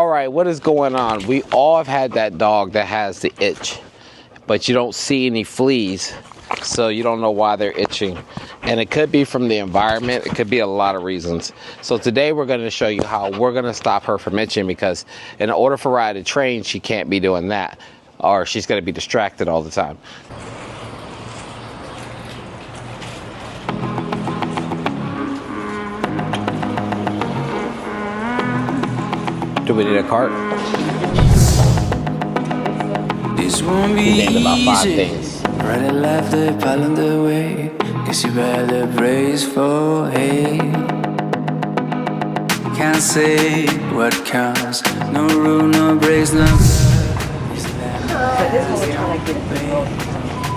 All right, what is going on? We all have had that dog that has the itch, but you don't see any fleas, so you don't know why they're itching. And it could be from the environment. It could be a lot of reasons. So today we're going to show you how we're going to stop her from itching, because in order for Rye to train, she can't be doing that, or she's going to be distracted all the time. Do we need a cart? This won't be We named about 5 easy. things. Right and left, they piling their way. Guess you better brace for hate. Can't say what counts. No rule, no breaks, no.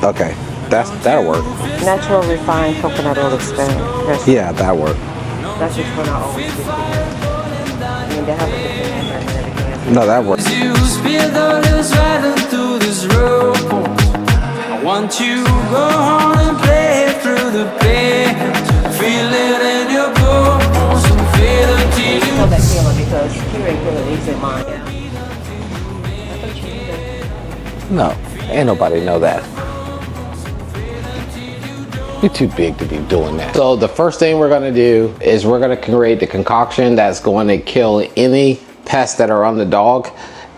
Okay, that'll work. Natural refined coconut oil experiment. Yeah, that'll work. That's just what I always do. I mean, they have a different name and everything else. No, that works. You spill the hills riding through this road. I want you to go home and play through the pain. Feel it in your bones and feel it till I know that feeling because hearing feeling is in mine. No, ain't nobody know that. You're too big to be doing that. So the first thing we're gonna do is we're gonna create the concoction that's going to kill any pests that are on the dog,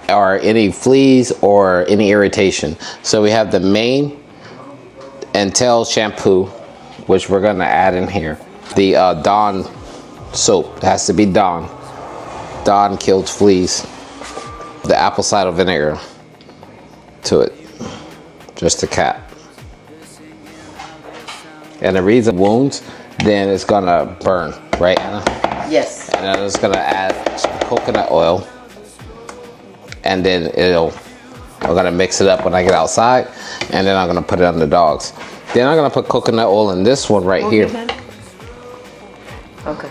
or any fleas or any irritation. So we have the mane and tail shampoo, which we're gonna add in here. The Dawn soap, it has to be Dawn. Dawn kills fleas. The apple cider vinegar to it, just a cap. And the reason weunds, then it's gonna burn, right, Anna? Yes. And then it's gonna add some coconut oil, and then I'm gonna mix it up when I get outside, and then I'm gonna put it on the dogs. Then I'm gonna put coconut oil in this one right here. Okay.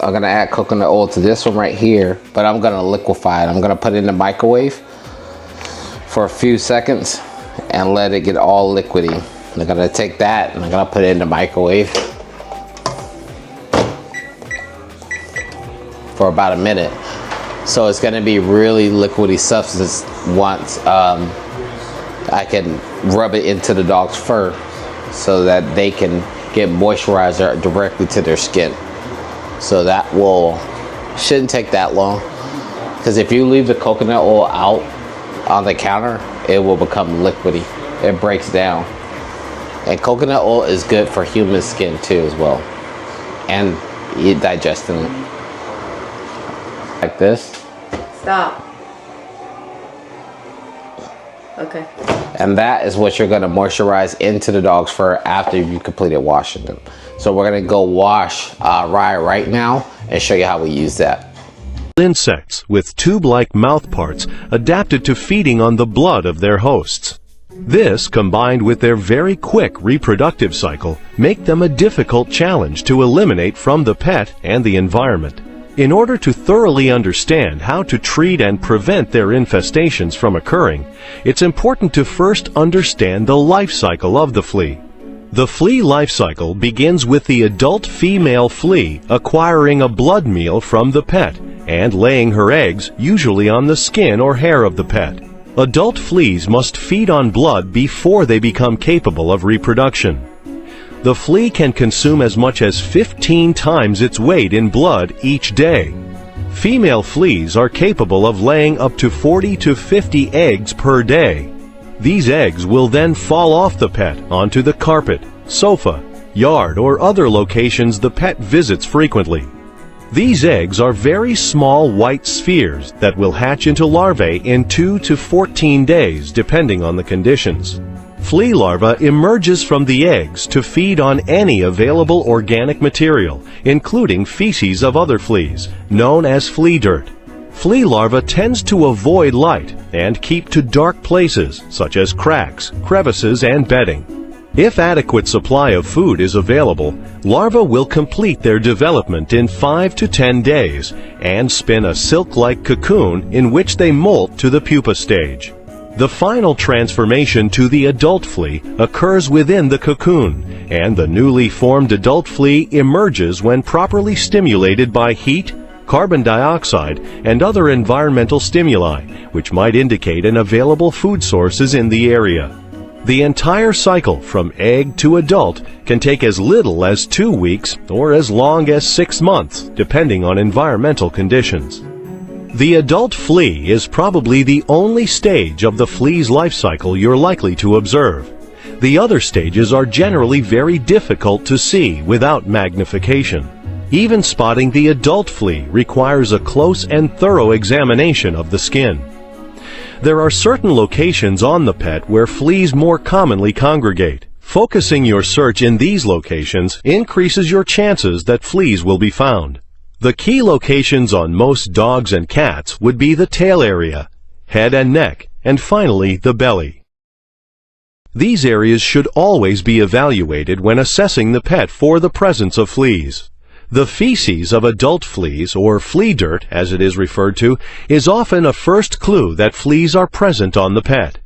I'm gonna add coconut oil to this one right here, but I'm gonna liquefy it. I'm gonna put it in the microwave for a few seconds and let it get all liquidy. I'm gonna take that and I'm gonna put it in the microwave for about a minute. So it's gonna be really liquidy substance once I can rub it into the dog's fur so that they can get moisturizer directly to their skin. So that shouldn't take that long, because if you leave the coconut oil out on the counter, it will become liquidy. It breaks down. And coconut oil is good for human skin too as well, and digesting it like this. Stop. Okay. And that is what you're going to moisturize into the dog's fur after you completed washing them. So we're going to go wash Rye right now and show you how we use that. Insects with tube-like mouth parts adapted to feeding on the blood of their hosts. This, combined with their very quick reproductive cycle, make them a difficult challenge to eliminate from the pet and the environment. In order to thoroughly understand how to treat and prevent their infestations from occurring, it's important to first understand the life cycle of the flea. The flea life cycle begins with the adult female flea acquiring a blood meal from the pet and laying her eggs, usually on the skin or hair of the pet. Adult fleas must feed on blood before they become capable of reproduction. The flea can consume as much as 15 times its weight in blood each day. Female fleas are capable of laying up to 40 to 50 eggs per day. These eggs will then fall off the pet onto the carpet, sofa, yard, or other locations the pet visits frequently. These eggs are very small white spheres that will hatch into larvae in 2 to 14 days depending on the conditions. Flea larva emerges from the eggs to feed on any available organic material, including feces of other fleas, known as flea dirt. Flea larva tends to avoid light and keep to dark places such as cracks, crevices, and bedding. If adequate supply of food is available, larvae will complete their development in 5 to 10 days and spin a silk-like cocoon in which they molt to the pupa stage. The final transformation to the adult flea occurs within the cocoon, and the newly formed adult flea emerges when properly stimulated by heat, carbon dioxide, and other environmental stimuli, which might indicate an available food sources in the area. The entire cycle from egg to adult can take as little as 2 weeks or as long as 6 months, depending on environmental conditions. The adult flea is probably the only stage of the flea's life cycle you're likely to observe. The other stages are generally very difficult to see without magnification. Even spotting the adult flea requires a close and thorough examination of the skin. There are certain locations on the pet where fleas more commonly congregate. Focusing your search in these locations increases your chances that fleas will be found. The key locations on most dogs and cats would be the tail area, head and neck, and finally the belly. These areas should always be evaluated when assessing the pet for the presence of fleas. The feces of adult fleas, or flea dirt as it is referred to, is often a first clue that fleas are present on the pet.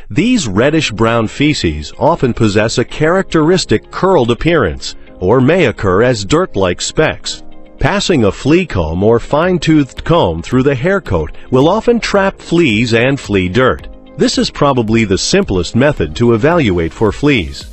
These reddish-brown feces often possess a characteristic curled appearance, or may occur as dirt-like specks. Passing a flea comb or fine-toothed comb through the hair coat will often trap fleas and flea dirt. This is probably the simplest method to evaluate for fleas.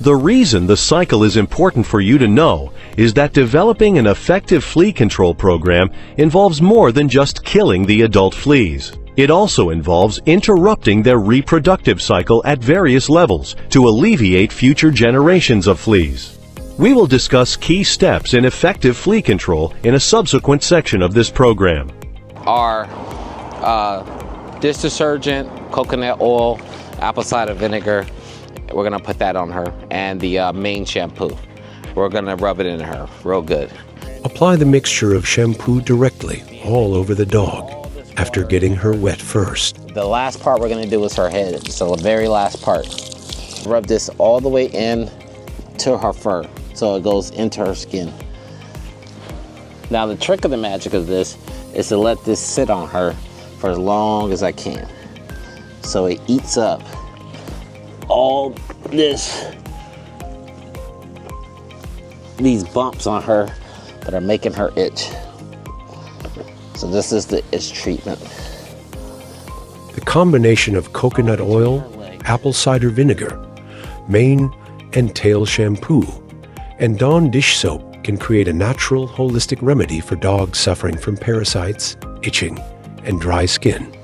The reason the cycle is important for you to know is that developing an effective flea control program involves more than just killing the adult fleas. It also involves interrupting their reproductive cycle at various levels to alleviate future generations of fleas. We will discuss key steps in effective flea control in a subsequent section of this program. Our dish detergent, coconut oil, apple cider vinegar, we're gonna put that on her, and the main shampoo. We're gonna rub it in her real good. Apply the mixture of shampoo directly all over the dog after getting her wet first. The last part we're gonna do is her head, so the very last part. Rub this all the way in to her fur, so it goes into her skin. Now the trick of the magic of this is to let this sit on her for as long as I can, so it eats up all these bumps on her that are making her itch. So this is the itch treatment. The combination of coconut oil, apple cider vinegar, mane and tail shampoo, and Dawn dish soap can create a natural, holistic remedy for dogs suffering from parasites, itching, and dry skin.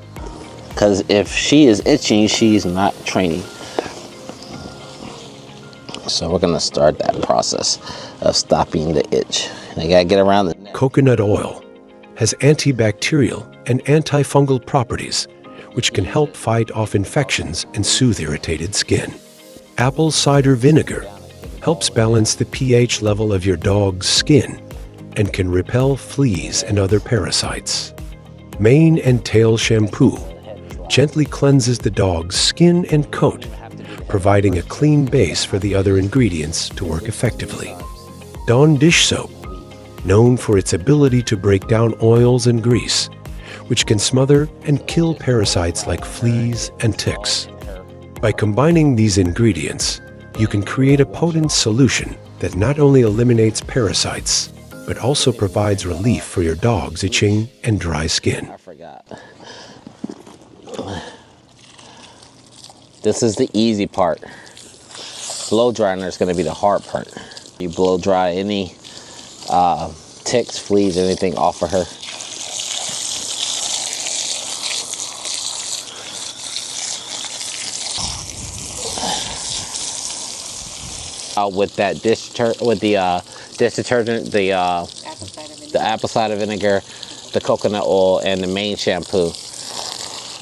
Because if she is itching, she's not training. So we're gonna start that process of stopping the itch. And I gotta get around the neck. Coconut oil has antibacterial and antifungal properties, which can help fight off infections and soothe irritated skin. Apple cider vinegar helps balance the pH level of your dog's skin and can repel fleas and other parasites. Mane and tail shampoo gently cleanses the dog's skin and coat, providing a clean base for the other ingredients to work effectively. Dawn dish soap, known for its ability to break down oils and grease, which can smother and kill parasites like fleas and ticks. By combining these ingredients, you can create a potent solution that not only eliminates parasites, but also provides relief for your dog's itching and dry skin. I forgot. This is the easy part. Blow drying is going to be the hard part. You blow dry any ticks, fleas, anything off of her. With that dish detergent, the apple cider vinegar, the coconut oil, and the main shampoo.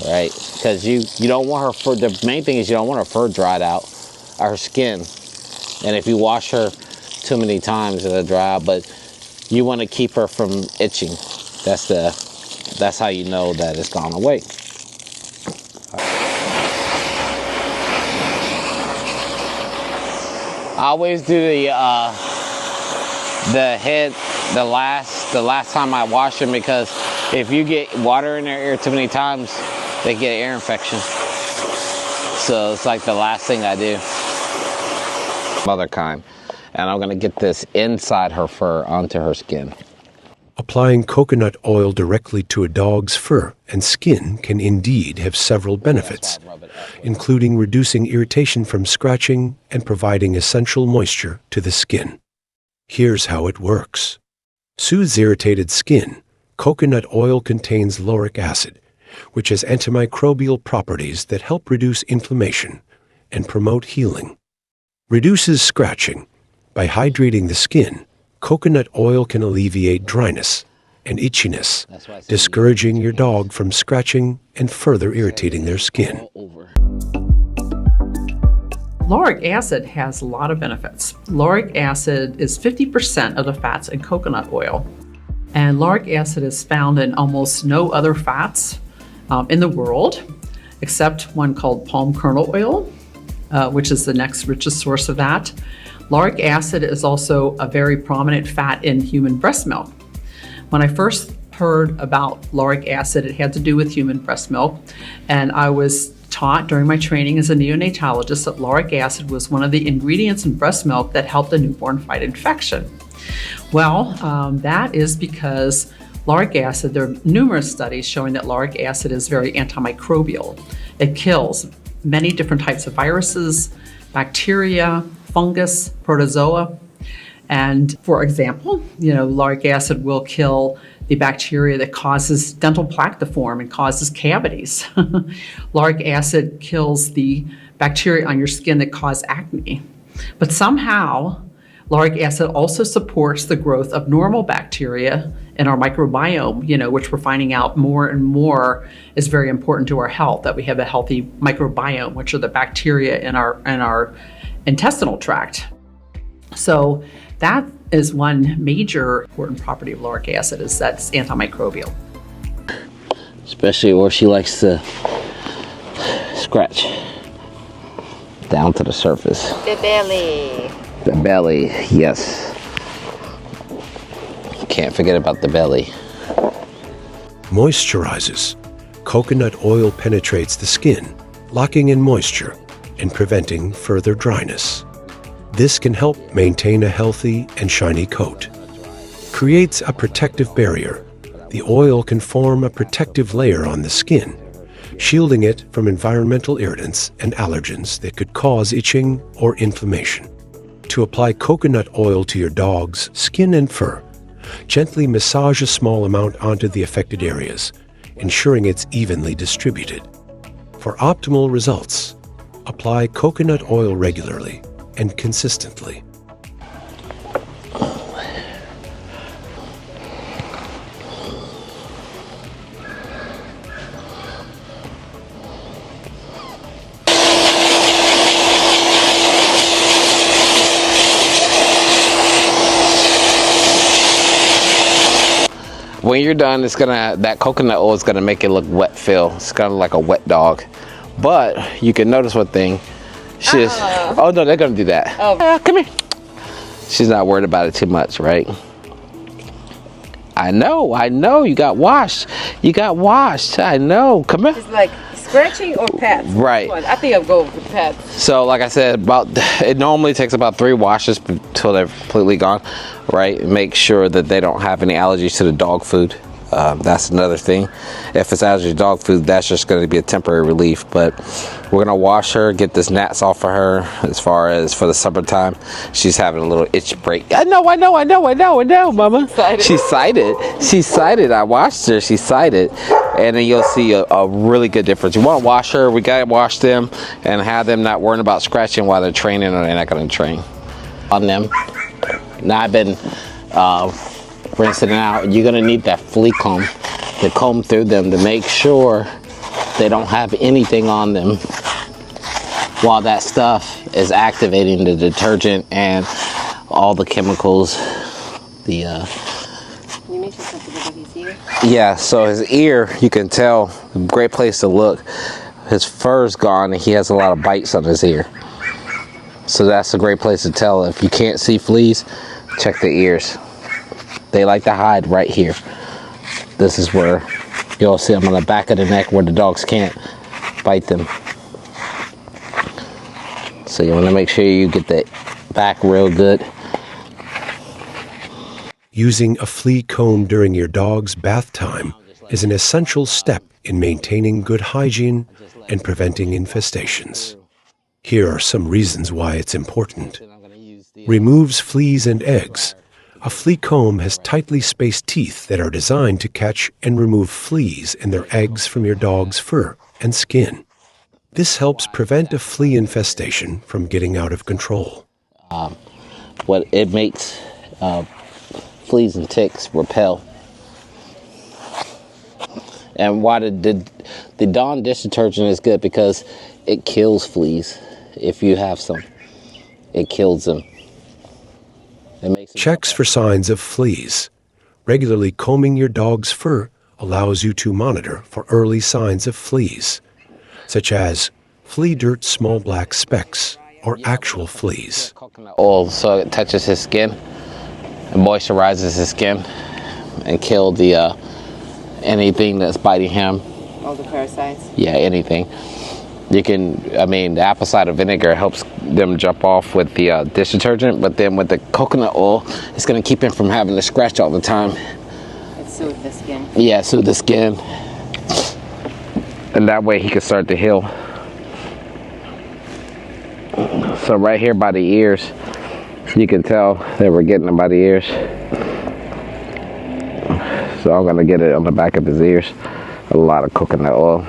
Right, because you don't want her fur. The main thing is you don't want her fur dried out, or her skin. And if you wash her too many times, it'll dry out. But you want to keep her from itching. That's how you know that it's gone away. I always do the head the last time I wash them, because if you get water in their ear too many times, they get an ear infection. So it's like the last thing I do. Mother kind. And I'm gonna get this inside her fur onto her skin. Applying coconut oil directly to a dog's fur and skin can indeed have several benefits, including reducing irritation from scratching and providing essential moisture to the skin. Here's how it works. Soothes irritated skin. Coconut oil contains lauric acid, which has antimicrobial properties that help reduce inflammation and promote healing. Reduces scratching. By hydrating the skin, coconut oil can alleviate dryness and itchiness, discouraging your dog from scratching and further irritating their skin. Lauric acid has a lot of benefits. Lauric acid is 50% of the fats in coconut oil. And lauric acid is found in almost no other fats in the world, except one called palm kernel oil, which is the next richest source of that. Lauric acid is also a very prominent fat in human breast milk. When I first heard about lauric acid, it had to do with human breast milk, and I was taught during my training as a neonatologist that lauric acid was one of the ingredients in breast milk that helped a newborn fight infection. Well, that is because lauric acid, there are numerous studies showing that lauric acid is very antimicrobial. It kills many different types of viruses, bacteria, fungus, protozoa. And for example, lauric acid will kill the bacteria that causes dental plaque to form and causes cavities. Lauric acid kills the bacteria on your skin that cause acne. But somehow, lauric acid also supports the growth of normal bacteria in our microbiome, which we're finding out more and more is very important to our health, that we have a healthy microbiome, which are the bacteria in our intestinal tract. So that is one major important property of lauric acid, is that it's antimicrobial. Especially where she likes to scratch down to the surface. The belly. The belly, yes. Can't forget about the belly. Moisturizes. Coconut oil penetrates the skin, locking in moisture and preventing further dryness. This can help maintain a healthy and shiny coat. Creates a protective barrier. The oil can form a protective layer on the skin, shielding it from environmental irritants and allergens that could cause itching or inflammation. To apply coconut oil to your dog's skin and fur, gently massage a small amount onto the affected areas, ensuring it's evenly distributed. For optimal results, apply coconut oil regularly and consistently. When you're done, that coconut oil is gonna make it look wet feel. It's kind of like a wet dog. But you can notice one thing. Oh no, they're gonna do that. Oh, come here. She's not worried about it too much, right? I know, you got washed. I know, come here. It's like scratching or pets? Right. I think I'll go with pets. So like I said, it normally takes about 3 washes until they're completely gone, right? Make sure that they don't have any allergies to the dog food. That's another thing. If it's allergy to dog food, that's just going to be a temporary relief. But we're going to wash her, get this gnats off of her. As far as for the summertime, she's having a little itch break. I know, mama. She's cited. I washed her. She's cited. And then you'll see a really good difference. You want to wash her. We got to wash them and have them not worrying about scratching while they're training, or they're not going to train on them. Now I've been rinsing it out. You're gonna need that flea comb to comb through them to make sure they don't have anything on them while that stuff is activating the detergent and all the chemicals. You mentioned something about his ear? Yeah, so his ear, you can tell, great place to look. His fur's gone and he has a lot of bites on his ear. So that's a great place to tell. If you can't see fleas, check the ears. They like to hide right here. This is where you'll see them on the back of the neck where the dogs can't bite them. So you want to make sure you get that back real good. Using a flea comb during your dog's bath time is an essential step in maintaining good hygiene and preventing infestations. Here are some reasons why it's important. Removes fleas and eggs. A flea comb has tightly spaced teeth that are designed to catch and remove fleas and their eggs from your dog's fur and skin. This helps prevent a flea infestation from getting out of control. What it makes fleas and ticks repel. And why the Dawn dish detergent is good because it kills fleas. If you have some, it kills them. Checks for signs of fleas. Regularly combing your dog's fur allows you to monitor for early signs of fleas, such as flea dirt small black specks or actual fleas. Oil, so it touches his skin and moisturizes his skin and kill the anything that's biting him. All the parasites? Yeah, anything. You can, the apple cider vinegar helps them jump off with the dish detergent, but then with the coconut oil, it's going to keep him from having to scratch all the time. It soothes the skin. Yeah, soothe the skin. And that way he can start to heal. So right here by the ears, you can tell that we're getting them by the ears. So I'm going to get it on the back of his ears. A lot of coconut oil.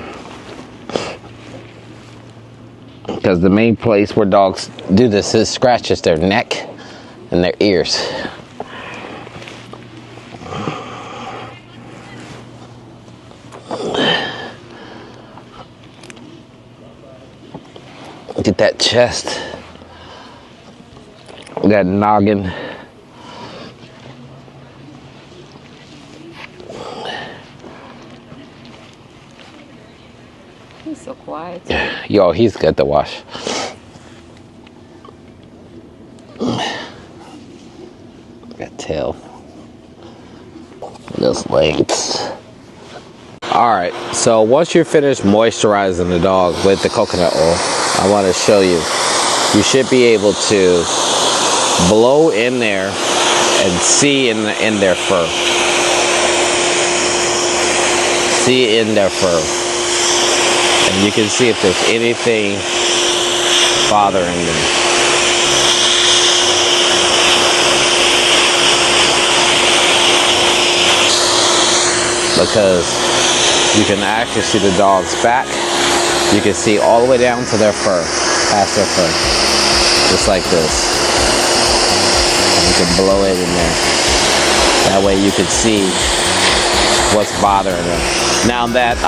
Because the main place where dogs do this is scratches their neck and their ears. Get that chest, that noggin. He's so quiet. Yo, he's good to wash. That tail. Those legs. Alright, so once you're finished moisturizing the dog with the coconut oil, I want to show you. You should be able to blow in there and see in their fur. See in their fur. And you can see if there's anything bothering them. Because you can actually see the dog's back. You can see all the way down to their fur, past their fur. Just like this. And you can blow it in there. That way you can see what's bothering them. Now that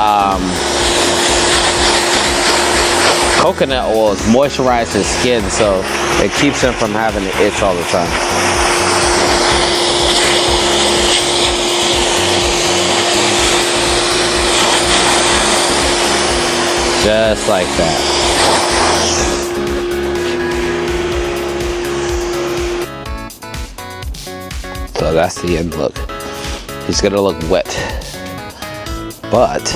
coconut oil has moisturized his skin, so it keeps him from having to itch all the time. Just like that. So that's the end look. He's gonna look wet, but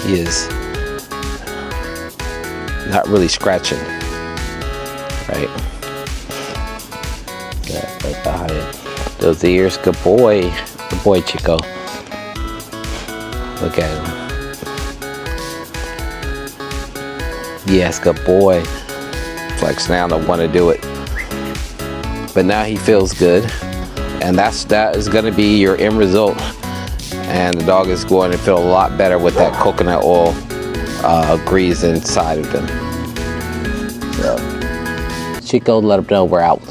he is not really scratching, right? Yeah, right behind it. Those ears, good boy. Good boy, Chico. Look at him. Yes, good boy. Flex now, don't want to do it. But now he feels good. And that is going to be your end result. And the dog is going to feel a lot better with that coconut oil grease inside of them. So, Chico, let him know we're out.